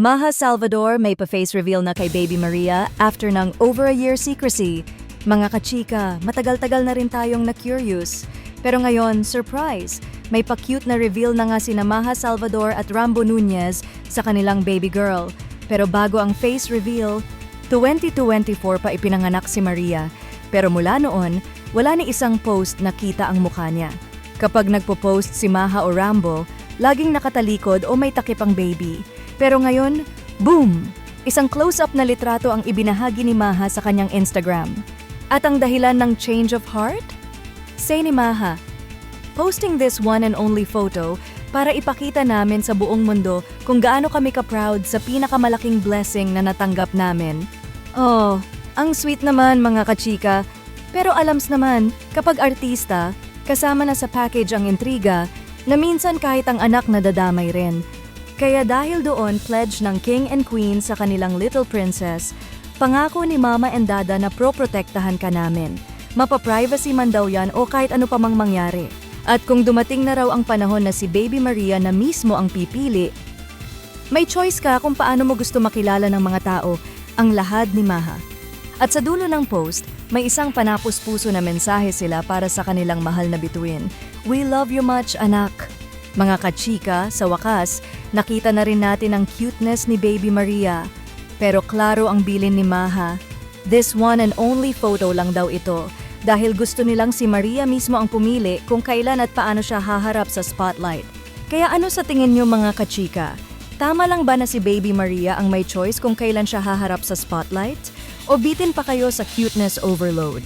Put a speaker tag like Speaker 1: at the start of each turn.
Speaker 1: Maha Salvador may pa-face reveal na kay Baby Maria after ng over a year secrecy. Mga kachika, matagal-tagal na rin tayong na-curious. Pero ngayon, surprise! May pa-cute na reveal na nga sina Maha Salvador at Rambo Nunez sa kanilang baby girl. Pero bago ang face reveal, 2024 pa ipinanganak si Maria. Pero mula noon, wala ni isang post na kita ang mukha niya. Kapag nagpo-post si Maha o Rambo, laging nakatalikod o may takip ang baby. Pero ngayon, boom! Isang close-up na litrato ang ibinahagi ni Maha sa kanyang Instagram. At ang dahilan ng change of heart? Say ni Maha, posting this one and only photo para ipakita namin sa buong mundo kung gaano kami ka-proud sa pinakamalaking blessing na natanggap namin. Oh, ang sweet naman mga kachika. Pero alams naman, kapag artista, kasama na sa package ang intriga na minsan kahit ang anak nadadamay rin. Kaya dahil doon pledge ng King and Queen sa kanilang little princess, pangako ni Mama and Dada na pro-protektahan ka namin. Mapa-privacy man daw yan o kahit ano pa mang mangyari. At kung dumating na raw ang panahon na si Baby Maria na mismo ang pipili, may choice ka kung paano mo gusto makilala ng mga tao ang lahad ni Maha. At sa dulo ng post, may isang panapos-puso na mensahe sila para sa kanilang mahal na bituin. We love you much, anak. Mga kachika, sa wakas, nakita na rin natin ang cuteness ni Baby Maria. Pero klaro ang bilin ni Maha. This one and only photo lang daw ito dahil gusto nilang si Maria mismo ang pumili kung kailan at paano siya haharap sa spotlight. Kaya ano sa tingin niyo mga kachika? Tama lang ba na si Baby Maria ang may choice kung kailan siya haharap sa spotlight? O bitin pa kayo sa cuteness overload?